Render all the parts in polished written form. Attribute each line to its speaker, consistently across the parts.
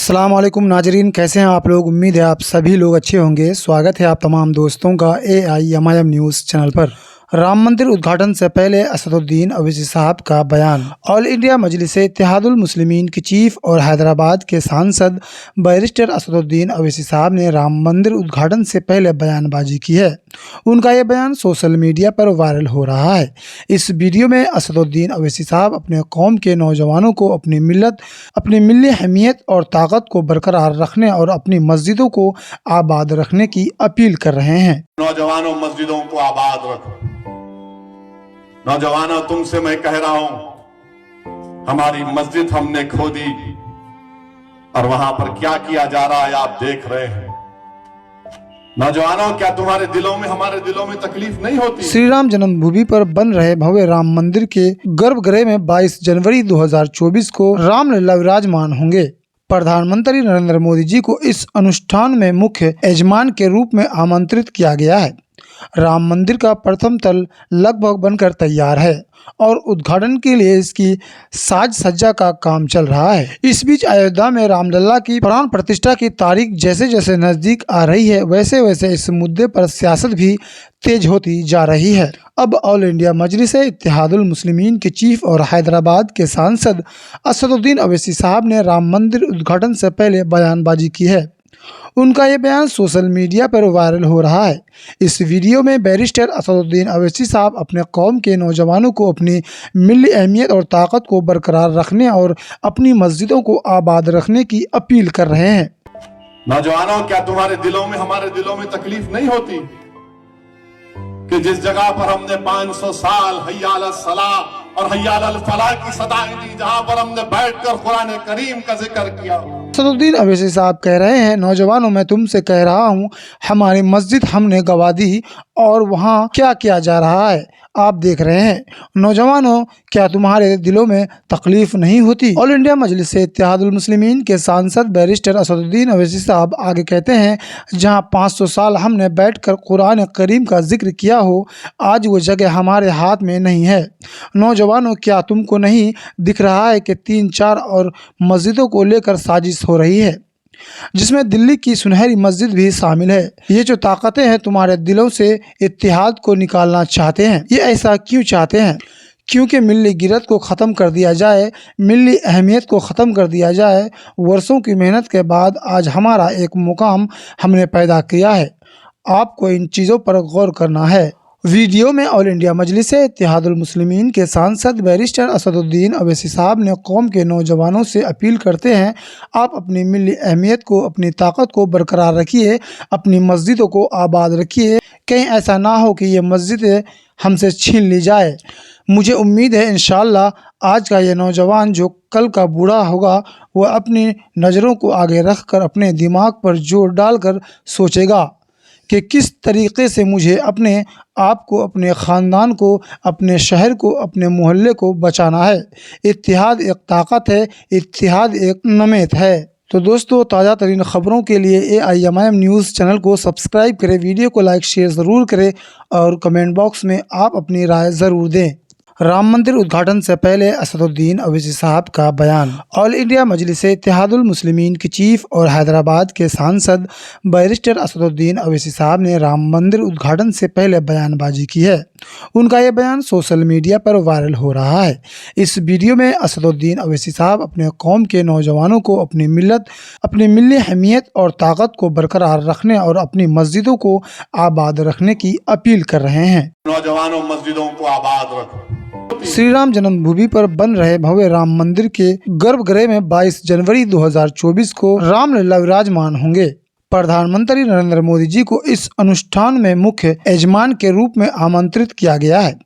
Speaker 1: अस्सलाम वालेकुम नाजरीन, कैसे हैं आप लोग। उम्मीद है आप सभी लोग अच्छे होंगे। स्वागत है आप तमाम दोस्तों का AIMIM न्यूज़ चैनल पर। राम मंदिर उद्घाटन से पहले असदुद्दीन अवैसी साहब का बयान। ऑल इंडिया मजलिस इत्तेहादुल मुस्लिमीन के चीफ और हैदराबाद के सांसद बैरिस्टर असदुद्दीन अवैसी साहब ने राम मंदिर उद्घाटन से पहले बयानबाजी की है। उनका यह बयान सोशल मीडिया पर वायरल हो रहा है। इस वीडियो में असदुद्दीन अवैसी साहब अपने कौम के नौजवानों को अपनी मिल्लत, अपनी मिल्ली अहमियत और ताकत को बरकरार रखने और अपनी मस्जिदों को आबाद रखने की अपील कर रहे हैं।
Speaker 2: नौजवानों, मस्जिदों को आबाद रखो। नौजवानों, तुमसे मैं कह रहा हूं, हमारी मस्जिद हमने खोदी और वहां पर क्या किया जा रहा है आप देख रहे हैं। नौजवानों, क्या तुम्हारे दिलों में, हमारे दिलों में तकलीफ नहीं होती?
Speaker 1: श्री राम जन्मभूमि पर बन रहे भव्य राम मंदिर के गर्भगृह में 22 जनवरी 2024 को रामलला विराजमान होंगे। प्रधानमंत्री नरेंद्र मोदी जी को इस अनुष्ठान में मुख्य यजमान के रूप में आमंत्रित किया गया है। राम मंदिर का प्रथम तल लगभग बनकर तैयार है और उद्घाटन के लिए इसकी साज सज्जा का काम चल रहा है। इस बीच अयोध्या में रामलला की प्राण प्रतिष्ठा की तारीख जैसे जैसे नजदीक आ रही है, वैसे वैसे इस मुद्दे पर सियासत भी तेज होती जा रही है। अब ऑल इंडिया मजलिस इत्तेहादुल मुस्लिमीन के चीफ और हैदराबाद के सांसद असदुद्दीन अवैसी साहब ने राम मंदिर उद्घाटन से पहले बयानबाजी की है। उनका ये बयान सोशल मीडिया पर वायरल हो रहा है। इस वीडियो में बैरिस्टर असदुद्दीन अवैसी साहब अपने कौम के नौजवानों को अपनी मिल्ली अहमियत और ताकत को बरकरार रखने और अपनी मस्जिदों को आबाद रखने की अपील कर रहे हैं।
Speaker 2: नौजवानों, क्या तुम्हारे दिलों में, हमारे दिलों में तकलीफ नहीं होती कि जिस जगह पर हमने 500 साल हय्या अला सलाह और हय्या अल फलाह की सदाएं दी, जहां पर हमने बैठकर कुरान करीम का जिक्र किया।
Speaker 1: असदुद्दीन अवैसी साहब कह रहे हैं, नौजवानों, मैं तुमसे कह रहा हूं, हमारी मस्जिद हमने गवा दी और वहां क्या किया जा रहा है आप देख रहे हैं। नौजवानों, क्या तुम्हारे दिलों में तकलीफ नहीं होती? ऑल इंडिया मजलिस इत्तेहादुल मुस्लिमीन के सांसद बैरिस्टर असदुद्दीन अवैसी साहब आगे कहते हैं, जहां 500 साल हमने बैठकर कुरान करीम का जिक्र किया हो, आज वो जगह हमारे हाथ में नहीं है। नौजवानों, क्या तुमको नहीं दिख रहा है कि 3-4 और मस्जिदों को लेकर साजिश हो रही है, जिसमें दिल्ली की सुनहरी मस्जिद भी शामिल है। ये जो ताकतें हैं तुम्हारे दिलों से इत्तेहाद को निकालना चाहते हैं। ये ऐसा क्यों चाहते हैं? क्योंकि मिल्ली गिरत को ख़त्म कर दिया जाए, मिल्ली अहमियत को ख़त्म कर दिया जाए। वर्षों की मेहनत के बाद आज हमारा एक मुकाम हमने पैदा किया है। आपको इन चीज़ों पर गौर करना है। वीडियो में ऑल इंडिया मजलिस इत्तेहादुल मुस्लिमीन के सांसद बैरिस्टर असदुद्दीन अवैसी साहब ने कौम के नौजवानों से अपील करते हैं, आप अपनी मिल्ली अहमियत को, अपनी ताकत को बरकरार रखिए, अपनी मस्जिदों को आबाद रखिए। कहीं ऐसा ना हो कि ये मस्जिदें हमसे छीन ली जाए। मुझे उम्मीद है इंशाअल्लाह आज का ये नौजवान जो कल का बूढ़ा होगा, वह अपनी नज़रों को आगे रख कर अपने दिमाग पर जोर डालकर सोचेगा कि किस तरीक़े से मुझे अपने आप को, अपने ख़ानदान को, अपने शहर को, अपने मोहल्ले को बचाना है। इत्तेहाद एक ताकत है, इत्तेहाद एक नमेत है। तो दोस्तों, ताज़ा तरीन ख़बरों के लिए AIMIM न्यूज़ चैनल को सब्सक्राइब करें, वीडियो को लाइक शेयर ज़रूर करें और कमेंट बॉक्स में आप अपनी राय ज़रूर दें। राम मंदिर उद्घाटन से पहले असदुद्दीन अवैसी साहब का बयान। ऑल इंडिया मजलिस इत्तेहादुल मुस्लिमीन के चीफ और हैदराबाद के सांसद बैरिस्टर असदुद्दीन अवैसी साहब ने राम मंदिर उद्घाटन से पहले बयानबाजी की है। उनका यह बयान सोशल मीडिया पर वायरल हो रहा है। इस वीडियो में असदुद्दीन अवैसी साहब अपने कौम के नौजवानों को अपनी मिल्लत, अपनी मिल्ली अहमियत और ताकत को बरकरार रखने और अपनी मस्जिदों को आबाद रखने की अपील कर रहे हैं।
Speaker 2: नौजवानों, मस्जिदों को आबाद रखो।
Speaker 1: श्री राम जन्मभूमि पर बन रहे भव्य राम मंदिर के गर्भगृह में 22 जनवरी 2024 को रामलला विराजमान होंगे। प्रधानमंत्री नरेंद्र मोदी जी को इस अनुष्ठान में मुख्य यजमान के रूप में आमंत्रित किया गया है।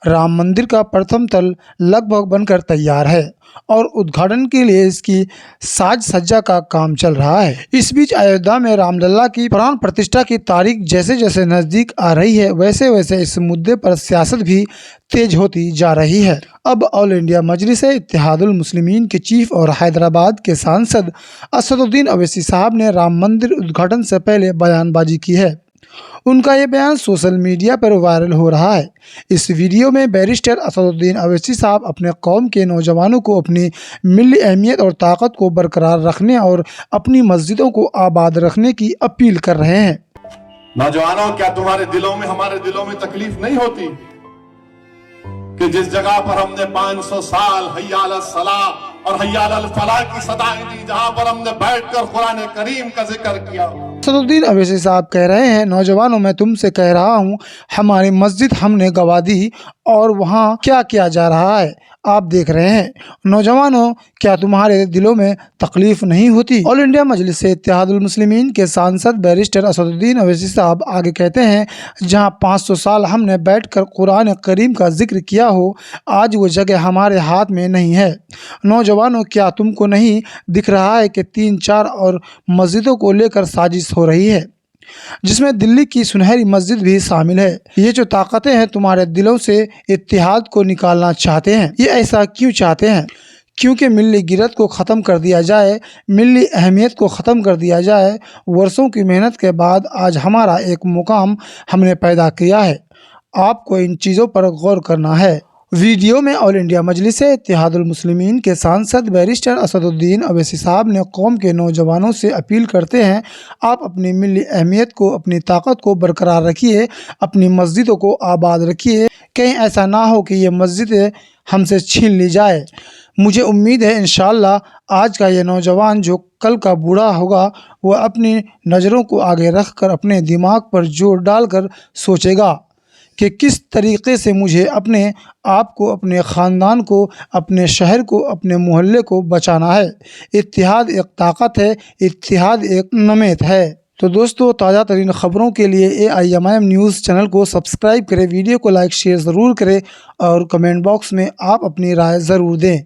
Speaker 1: राम मंदिर का प्रथम तल लगभग बनकर तैयार है और उद्घाटन के लिए इसकी साज सज्जा का काम चल रहा है। इस बीच अयोध्या में रामलला की प्राण प्रतिष्ठा की तारीख जैसे जैसे नजदीक आ रही है, वैसे वैसे इस मुद्दे पर सियासत भी तेज होती जा रही है। अब ऑल इंडिया मजलिस इत्तेहादुल मुस्लिमीन के चीफ और हैदराबाद के सांसद असदुद्दीन अवैसी साहब ने राम मंदिर उद्घाटन से पहले बयानबाजी की है। उनका ये बयान सोशल मीडिया पर वायरल हो रहा है। इस वीडियो में बैरिस्टर असदुद्दीन अवैसी साहब अपने कौम के नौजवानों को अपनी मिली अहमियत और ताकत को बरकरार रखने और अपनी मस्जिदों को आबाद रखने की अपील कर रहे हैं।
Speaker 2: नौजवानों, क्या तुम्हारे दिलों में हमारे दिलों में तकलीफ नहीं होती कि जिस जगह पर हमने 500 साल हय्या अलल सलाह और हय्या अलल फलाह की सदाएं दी, जहां पर हमने बैठकर कुरान करीम का जिक्र किया।
Speaker 1: असदुद्दीन अवैसी साहब कह रहे हैं, नौजवानों मैं तुमसे कह रहा हूँ, हमारी मस्जिद हमने गवा दी और वहाँ क्या किया जा रहा है आप देख रहे हैं। नौजवानों, क्या तुम्हारे दिलों में तकलीफ नहीं होती। ऑल इंडिया मजलिस इत्तेहादुल मुस्लिमीन के सांसद बैरिस्टर असदुद्दीन अवैसी साहब आगे कहते हैं, जहाँ 500 साल हमने बैठकर कुरान करीम का जिक्र किया हो, आज वो जगह हमारे हाथ में नहीं है। नौजवानों, क्या तुमको नहीं दिख रहा है कि 3-4 और मस्जिदों को लेकर साजिश हो रही है, जिसमें दिल्ली की सुनहरी मस्जिद भी शामिल है। ये जो ताकतें हैं तुम्हारे दिलों से इत्तेहाद को निकालना चाहते हैं। ये ऐसा क्यों चाहते हैं? क्योंकि मिली गिरत को ख़त्म कर दिया जाए, मिली अहमियत को ख़त्म कर दिया जाए। वर्षों की मेहनत के बाद आज हमारा एक मुकाम हमने पैदा किया है। आपको इन चीज़ों पर गौर करना है। वीडियो में ऑल इंडिया मजलिस इत्तेहादुल मुस्लिमीन के सांसद बैरिस्टर असदुद्दीन अवैसी साहब ने कौम के नौजवानों से अपील करते हैं, आप अपनी मिली अहमियत को, अपनी ताकत को बरकरार रखिए, अपनी मस्जिदों को आबाद रखिए। कहीं ऐसा ना हो कि ये मस्जिदें हमसे छीन ली जाए। मुझे उम्मीद है इंशाअल्लाह आज का ये नौजवान जो कल का बूढ़ा होगा, वो अपनी नज़रों को आगे रख कर अपने दिमाग पर जोर डालकर सोचेगा कि किस तरीक़े से मुझे अपने आप को, अपने ख़ानदान को, अपने शहर को, अपने मोहल्ले को बचाना है। इत्तेहाद एक ताकत है, इत्तेहाद एक नमेत है। तो दोस्तों, ताज़ा तरीन ख़बरों के लिए AIMIM न्यूज़ चैनल को सब्सक्राइब करें, वीडियो को लाइक शेयर ज़रूर करें और कमेंट बॉक्स में आप अपनी राय ज़रूर दें।